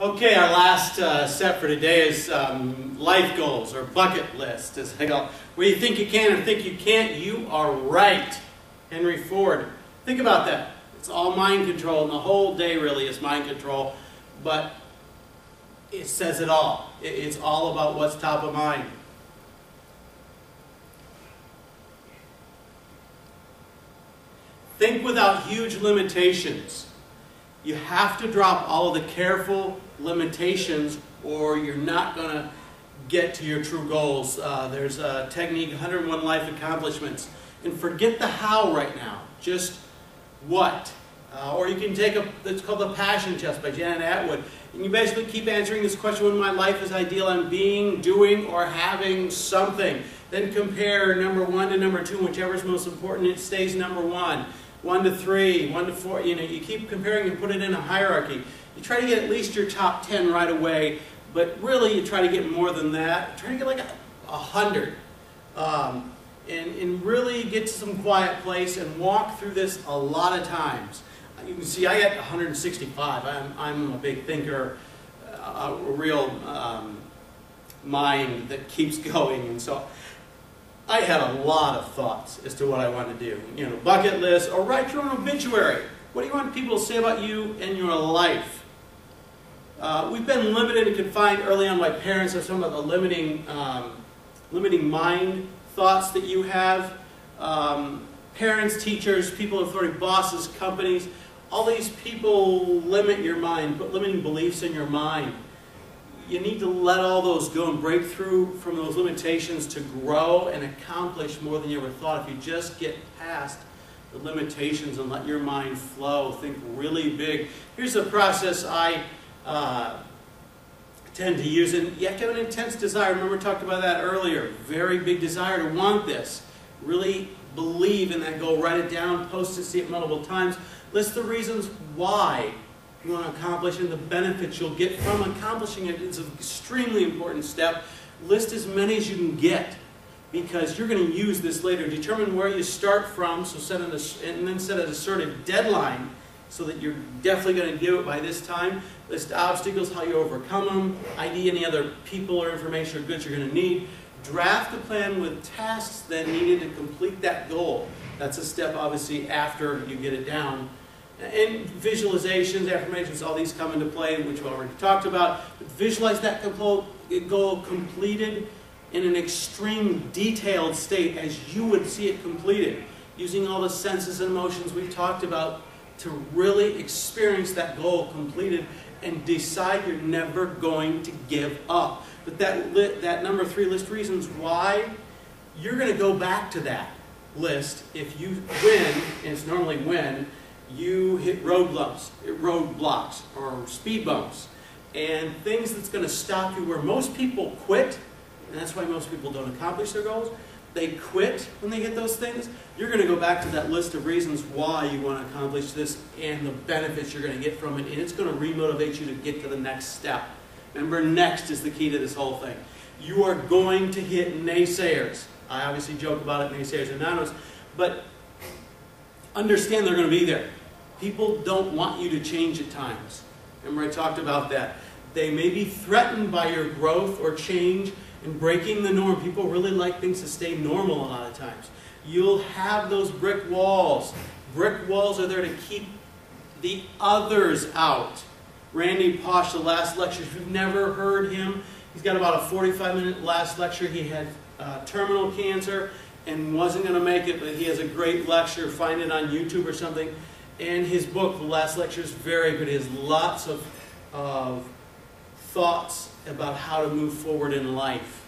Okay, our last set for today is life goals, or bucket list, as I go. Where you think you can or think you can't, you are right. Henry Ford. Think about that. It's all mind control, and the whole day really is mind control, but it says it all. It's all about what's top of mind. Think without huge limitations. You have to drop all of the careful limitations or you're not going to get to your true goals. There's a technique, 101 Life Accomplishments. And forget the how right now, just what. Or you can take it's called the Passion Test by Janet Attwood. And you basically keep answering this question, when my life is ideal, I'm being, doing, or having something. Then compare number 1 to number 2, whichever is most important, it stays number 1. 1 to 3, 1 to 4, you keep comparing and put it in a hierarchy. You try to get at least your top 10 right away, but really you try to get more than that. Try to get like 100. And really get to some quiet place and walk through this a lot of times. You can see I got 165. I'm a big thinker, a real mind that keeps going, and so I had a lot of thoughts as to what I want to do. Bucket list, or write your own obituary. What do you want people to say about you and your life? We've been limited and confined early on by parents of some of the limiting mind thoughts that you have. Parents, teachers, people of authority, bosses, companies, all these people limit your mind, put limiting beliefs in your mind. You need to let all those go and break through from those limitations to grow and accomplish more than you ever thought. If you just get past the limitations and let your mind flow, think really big. Here's a process I tend to use, and you have to have an intense desire. Remember, we talked about that earlier. Very big desire to want this. Really believe in that goal. Write it down, post it, see it multiple times. List the reasons why you want to accomplish and the benefits you'll get from accomplishing it. It's an extremely important step. List as many as you can get, because you're going to use this later. Determine where you start from, and then set an assertive deadline so that you're definitely going to do it by this time. List obstacles, how you overcome them, ID any other people or information or goods you're going to need. Draft a plan with tasks then needed to complete that goal. That's a step, obviously, after you get it down. And visualizations, affirmations, all these come into play, which we've already talked about. But visualize that goal completed in an extreme detailed state as you would see it completed, using all the senses and emotions we've talked about to really experience that goal completed and decide you're never going to give up. But that number 3, list reasons why, you're going to go back to that list if you win, and it's normally when you hit roadblocks or speed bumps and things that's going to stop you, where most people quit, and that's why most people don't accomplish their goals. They quit when they hit those things. You're going to go back to that list of reasons why you want to accomplish this and the benefits you're going to get from it, and it's going to remotivate you to get to the next step. Remember, next is the key to this whole thing. You are going to hit naysayers. I obviously joke about it, naysayers anonymous, but understand they're going to be there. People don't want you to change at times. Remember, I talked about that. They may be threatened by your growth or change and breaking the norm. People really like things to stay normal a lot of times. You'll have those brick walls. Brick walls are there to keep the others out. Randy Pausch, the last lecture, if you've never heard him, he's got about a 45-minute last lecture. He had terminal cancer and wasn't going to make it, but he has a great lecture. Find it on YouTube or something. And his book, The Last Lecture, is very good. He has lots of thoughts about how to move forward in life.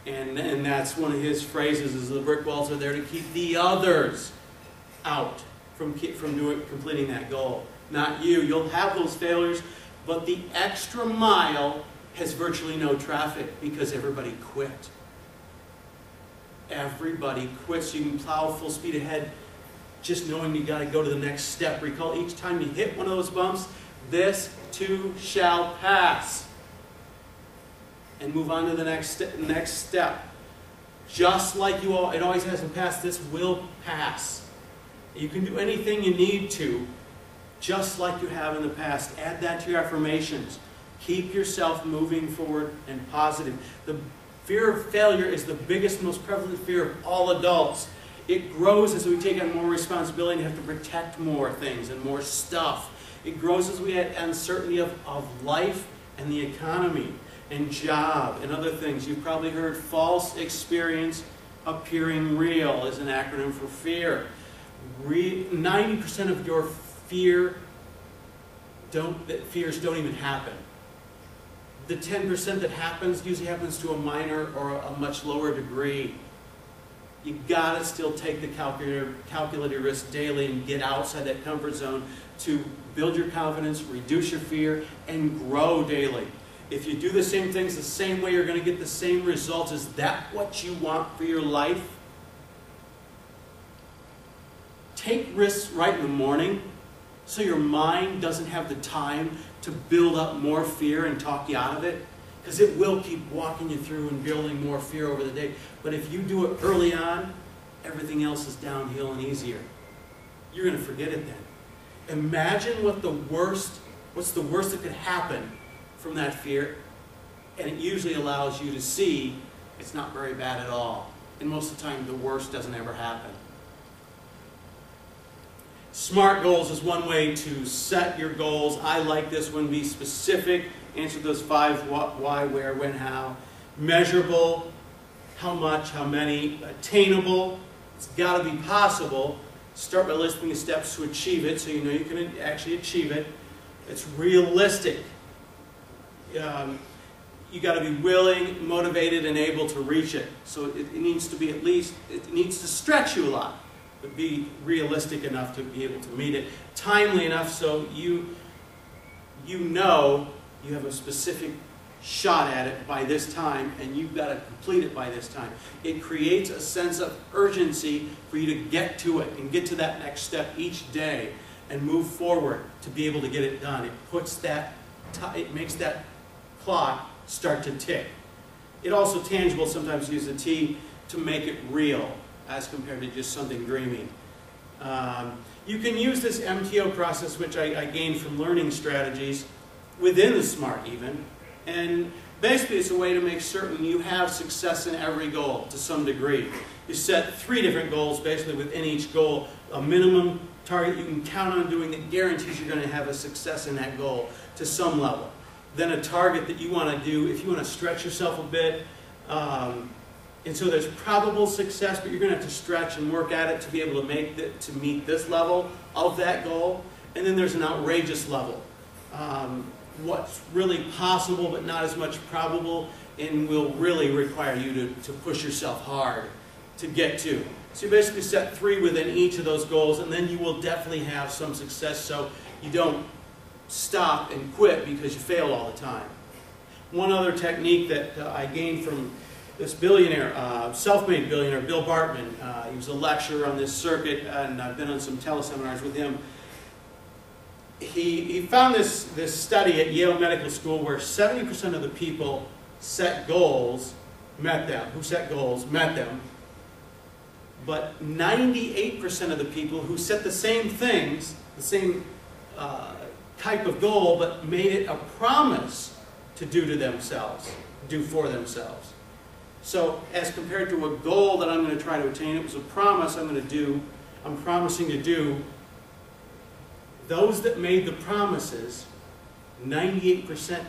And that's one of his phrases, is the brick walls are there to keep the others out from completing that goal. Not you. You'll have those failures, but the extra mile has virtually no traffic because everybody quit. Everybody quits. You can plow full speed ahead just knowing you got to go to the next step. Recall, each time you hit one of those bumps, this too shall pass. And move on to the next step. Just like it always has in the past, this will pass. You can do anything you need to, just like you have in the past. Add that to your affirmations. Keep yourself moving forward and positive. The fear of failure is the biggest, most prevalent fear of all adults. It grows as we take on more responsibility and have to protect more things and more stuff. It grows as we add uncertainty of life and the economy and job and other things. You've probably heard false experience appearing real is an acronym for fear. 90% of your fears don't even happen. The 10% that happens usually happens to a minor or a much lower degree. You gotta still take the calculated risk daily and get outside that comfort zone to build your confidence, reduce your fear, and grow daily. If you do the same things the same way, you're going to get the same results. Is that what you want for your life? Take risks right in the morning so your mind doesn't have the time to build up more fear and talk you out of it. Because it will keep walking you through and building more fear over the day. But if you do it early on, everything else is downhill and easier. You're going to forget it then. Imagine what's the worst that could happen from that fear, and it usually allows you to see it's not very bad at all. And most of the time, the worst doesn't ever happen. SMART goals is one way to set your goals. I like this one. Be specific. Answer those 5 what, why, where, when, how. Measurable. How much, how many. Attainable. It's got to be possible. Start by listing the steps to achieve it so you know you can actually achieve it. It's realistic. You got to be willing, motivated, and able to reach it. So it needs to be it needs to stretch you a lot, but be realistic enough to be able to meet it. Timely enough so you know you have a specific shot at it by this time, and you've got to complete it by this time. It creates a sense of urgency for you to get to it and get to that next step each day and move forward to be able to get it done. It makes that clock start to tick. It also tangible, sometimes use a T to make it real as compared to just something dreaming. You can use this MTO process, which I gained from learning strategies within the SMART even, and basically it's a way to make certain you have success in every goal to some degree. You set 3 different goals basically within each goal, a minimum target you can count on doing that guarantees you're going to have a success in that goal to some level. Then a target that you want to do if you want to stretch yourself a bit. And so there's probable success, but you're going to have to stretch and work at it to be able to meet this level of that goal. And then there's an outrageous level. What's really possible but not as much probable and will really require you to push yourself hard to get to. So you basically set 3 within each of those goals, and then you will definitely have some success so you don't stop and quit because you fail all the time. One other technique that I gained from this billionaire, self-made billionaire, Bill Bartman. He was a lecturer on this circuit, and I've been on some teleseminars with him. He found this study at Yale Medical School where 70% of the people set goals, met them, who set goals, met them, but 98% of the people who set the same things, the same type of goal, but made it a promise to do to themselves, do for themselves. So as compared to a goal that I'm going to try to attain, it was a promise I'm promising to do. Those that made the promises, 98%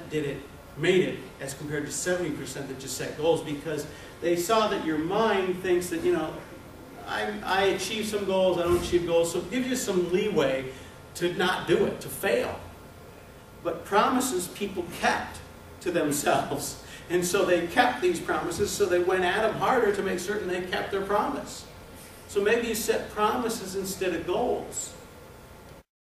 made it, as compared to 70% that just set goals, because they saw that your mind thinks that, you know, I achieve some goals, I don't achieve goals, so it gives you some leeway to not do it, to fail. But promises people kept to themselves. And so they kept these promises, so they went at them harder to make certain they kept their promise. So maybe you set promises instead of goals.